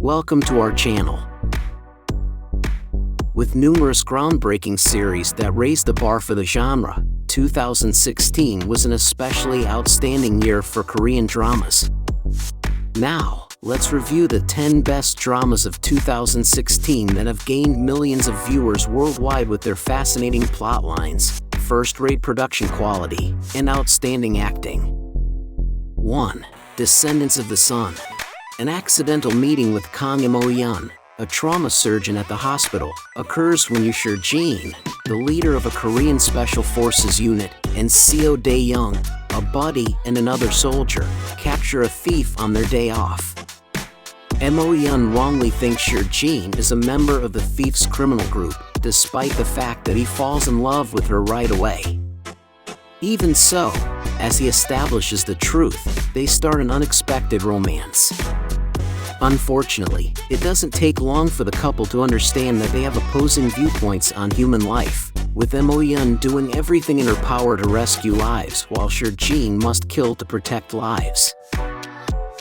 Welcome to our channel. With numerous groundbreaking series that raised the bar for the genre, 2016 was an especially outstanding year for Korean dramas. Now, let's review the 10 best dramas of 2016 that have gained millions of viewers worldwide with their fascinating plotlines, first-rate production quality, and outstanding acting. 1. Descendants of the Sun. An accidental meeting with Kang Im-oh-yeon, a trauma surgeon at the hospital, occurs when Yoo Jin, the leader of a Korean Special Forces unit, and Seo Dae-young, a buddy and another soldier, capture a thief on their day off. Im-oh-yeon wrongly thinks Yoo Jin is a member of the thief's criminal group, despite the fact that he falls in love with her right away. Even so, as he establishes the truth, they start an unexpected romance. Unfortunately, it doesn't take long for the couple to understand that they have opposing viewpoints on human life, with Im-oh-yeon doing everything in her power to rescue lives while Yoo Jin must kill to protect lives.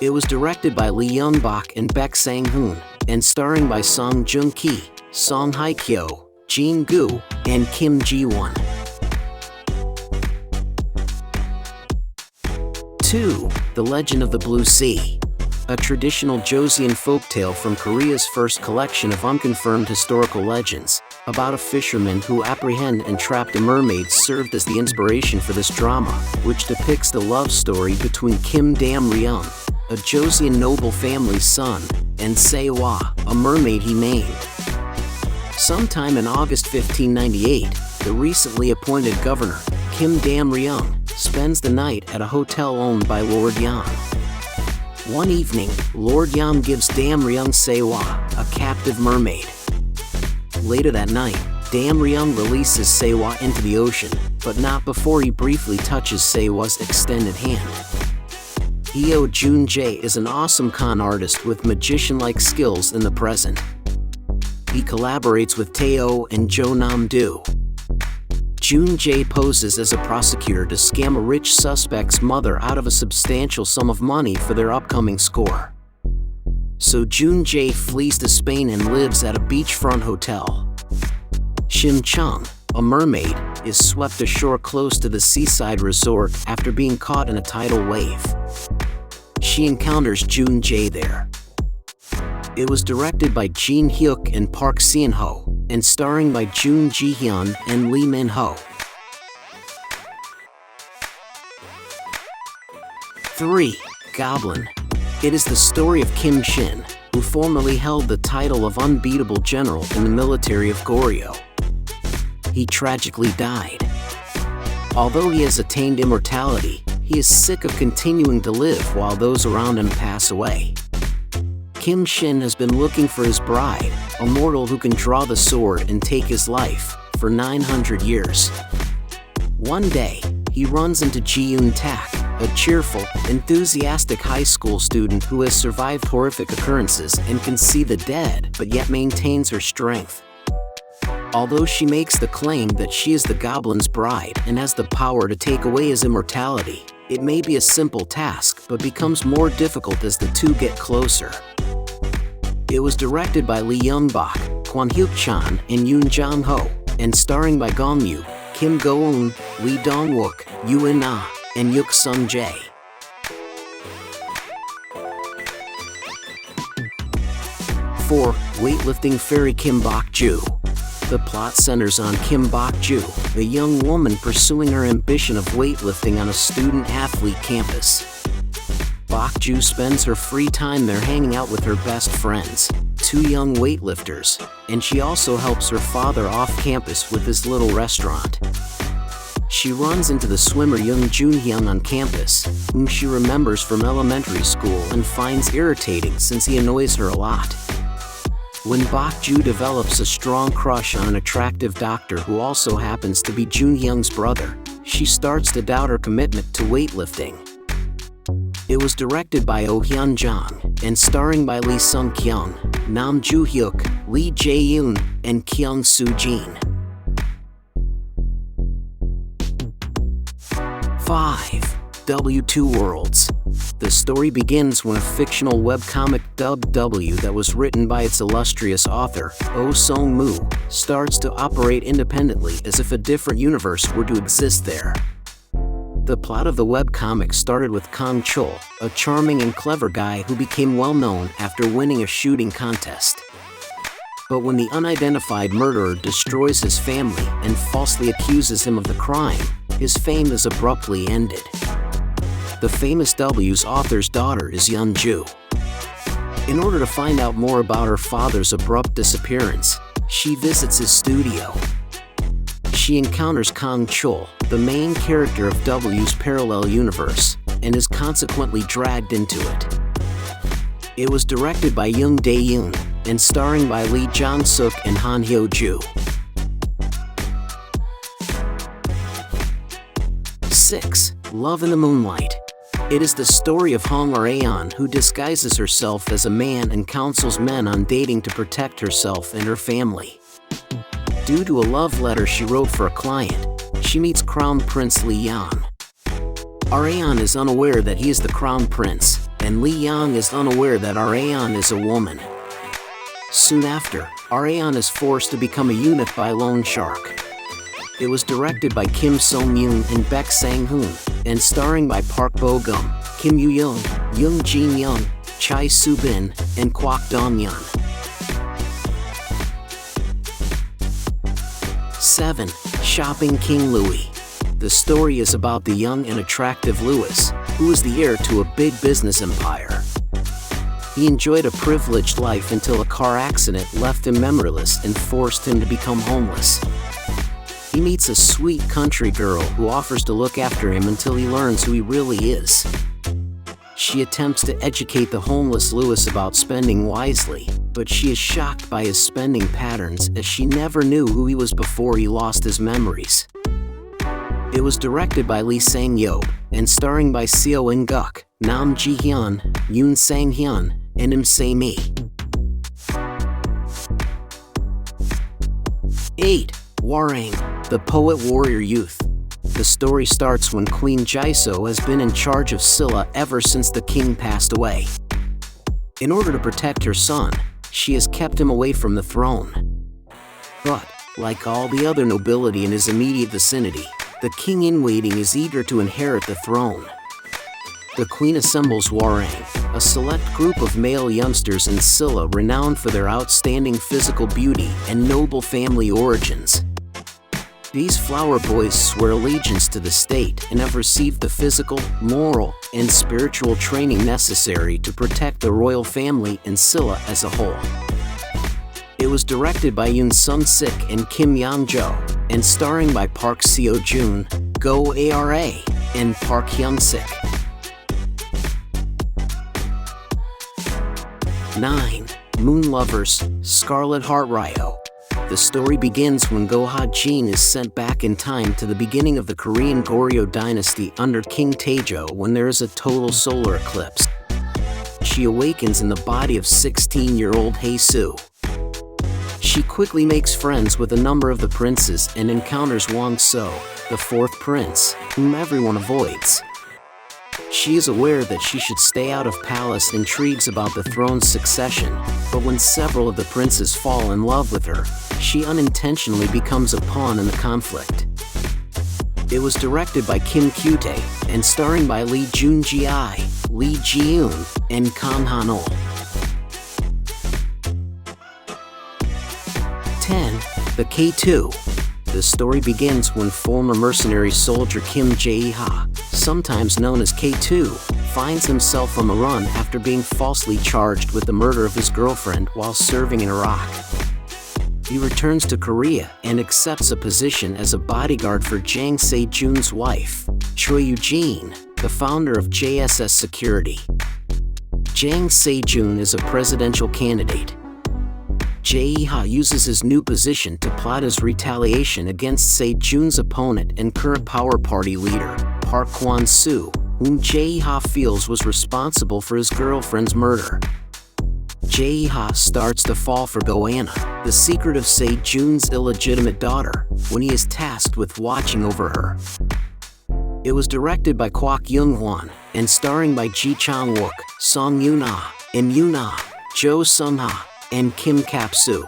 It was directed by Lee Young-bak and Baek Sang-hoon, and starring by Song Joong-ki, Song Hye-kyo, Jin Gu, and Kim Ji-won. 2. The Legend of the Blue Sea. A traditional Joseon folktale from Korea's first collection of unconfirmed historical legends, about a fisherman who apprehended and trapped a mermaid, served as the inspiration for this drama, which depicts the love story between Kim Dam-ryung, a Joseon noble family's son, and Se-wa, a mermaid he named. Sometime in August 1598, the recently appointed governor, Kim Dam-ryung, spends the night at a hotel owned by Lord Yan. One evening, Lord Yan gives Dam-ryung Se-wa, a captive mermaid. Later that night, Dam-ryung releases Se-wa into the ocean, but not before he briefly touches Se-wa's extended hand. Heo Jun-jae is an awesome con artist with magician-like skills in the present. He collaborates with Tae-oh and Jo Nam-do. Jun-jae poses as a prosecutor to scam a rich suspect's mother out of a substantial sum of money for their upcoming score. So Jun-jae flees to Spain and lives at a beachfront hotel. Shim-chung, a mermaid, is swept ashore close to the seaside resort after being caught in a tidal wave. She encounters Jun-jae there. It was directed by Jin Hyuk and Park Seon-ho, and starring by Jun Ji-hyun and Lee Min-ho. 3. Goblin. It is the story of Kim Shin, who formerly held the title of unbeatable general in the military of Goryeo. He tragically died. Although he has attained immortality, he is sick of continuing to live while those around him pass away. Kim Shin has been looking for his bride, a mortal who can draw the sword and take his life, for 900 years. One day, he runs into Ji-yoon Tak, a cheerful, enthusiastic high school student who has survived horrific occurrences and can see the dead but yet maintains her strength. Although she makes the claim that she is the Goblin's bride and has the power to take away his immortality, it may be a simple task but becomes more difficult as the two get closer. It was directed by Lee Young-bak, Kwon Hyuk-chan, and Yoon Jong-ho, and starring by Gong-yu, Kim Go-eun, Lee Dong-wook, Yoo In-ah, and Yuk Sung-jae. 4. Weightlifting fairy Kim Bok-joo. The plot centers on Kim Bok-joo, a young woman pursuing her ambition of weightlifting on a student-athlete campus. Bok-joo spends her free time there hanging out with her best friends, 2 young weightlifters, and she also helps her father off campus with his little restaurant. She runs into the swimmer Young Jun-hyung on campus, whom she remembers from elementary school and finds irritating since he annoys her a lot. When Bok-joo develops a strong crush on an attractive doctor who also happens to be Jun-hyung's brother, she starts to doubt her commitment to weightlifting. It was directed by Oh Hyun-jong and starring by Lee Sung-kyung, Nam Joo-hyuk, Lee Jae-yoon, and Kyung Soo-jin. 5. W2 Worlds. The story begins when a fictional webcomic dubbed W that was written by its illustrious author, Oh Sung-moo, starts to operate independently as if a different universe were to exist there. The plot of the webcomic started with Kang Chul, a charming and clever guy who became well known after winning a shooting contest. But when the unidentified murderer destroys his family and falsely accuses him of the crime, his fame is abruptly ended. The famous W's author's daughter is Yeon-ju. In order to find out more about her father's abrupt disappearance, she visits his studio. She encounters Kang Chul, the main character of W's parallel universe, and is consequently dragged into it. It was directed by Yoon Dae-yoon and starring by Lee Jong-suk and Han Hyo-ju. 6. Love in the Moonlight. It is the story of Hwarang, who disguises herself as a man and counsels men on dating to protect herself and her family. Due to a love letter she wrote for a client, she meets Crown Prince Lee Yang. Hwarang is unaware that he is the Crown Prince, and Lee Yang is unaware that Hwarang is a woman. Soon after, Hwarang is forced to become a eunuch by Loan Shark. It was directed by Kim Song-yoon and Baek Sang-hoon, and starring by Park Bo-gum, Kim Yoo-young, Young Jin-young, Chai Soo-bin, and Kwak Dong-yeon. 7. Shopping King Louie. The story is about the young and attractive Louis, who is the heir to a big business empire. He enjoyed a privileged life until a car accident left him memoryless and forced him to become homeless. He meets a sweet country girl who offers to look after him until he learns who he really is. She attempts to educate the homeless Louis about spending wisely, but she is shocked by his spending patterns as she never knew who he was before he lost his memories. It was directed by Lee Sang-yeob and starring by Seo In-guk, Nam Ji-hyun, Yoon Sang-hyun, and Im Se-mi. 8. Hwarang, the poet warrior youth. The story starts when Queen Jaiso has been in charge of Silla ever since the king passed away. In order to protect her son, she has kept him away from the throne. But, like all the other nobility in his immediate vicinity, the king-in-waiting is eager to inherit the throne. The queen assembles Hwarang, a select group of male youngsters in Silla renowned for their outstanding physical beauty and noble family origins. These flower boys swear allegiance to the state and have received the physical, moral, and spiritual training necessary to protect the royal family and Silla as a whole. It was directed by Yoon Sung-sik and Kim Yang-jo, and starring by Park Seo-joon, Go Ara, and Park Hyung-sik. 9. Moon Lovers, Scarlet Heart Ryo. The story begins when Go Ha-jin is sent back in time to the beginning of the Korean Goryeo dynasty under King Taejo when there is a total solar eclipse. She awakens in the body of 16-year-old Hae-soo. She quickly makes friends with a number of the princes and encounters Wang So, the fourth prince, whom everyone avoids. She is aware that she should stay out of palace intrigues about the throne's succession, but when several of the princes fall in love with her, she unintentionally becomes a pawn in the conflict. It was directed by Kim Kyu-tae and starring by Lee Joon-gi, Lee Ji-yoon, and Kang Han-ol. 10. The K2. The story begins when former mercenary soldier Kim Jae-ha, sometimes known as K2, finds himself on the run after being falsely charged with the murder of his girlfriend while serving in Iraq. He returns to Korea and accepts a position as a bodyguard for Jang Se-jun's wife, Choi Eugene, the founder of JSS Security. Jang Se-jun is a presidential candidate. Jae-ha uses his new position to plot his retaliation against Se-jun's opponent and current Power Party leader, Park Kwon-soo, whom Jae-ha feels was responsible for his girlfriend's murder. Jae-ha starts to fall for Go-anna, the secret of Se-jun's illegitimate daughter, when he is tasked with watching over her. It was directed by Kwak Young-hwan and starring by Ji Chang-wook, Song Yoon-ah, Im Yoon-ah, Jo Sung-ha, and Kim Kap-soo.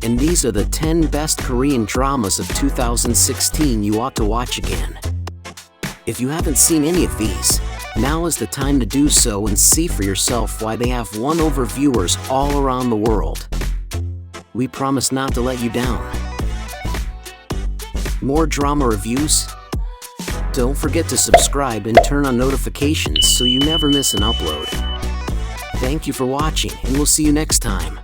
And these are the 10 best Korean dramas of 2016 you ought to watch again. If you haven't seen any of these, now is the time to do so and see for yourself why they have won over viewers all around the world. We promise not to let you down. More drama reviews? Don't forget to subscribe and turn on notifications so you never miss an upload. Thank you for watching, and we'll see you next time.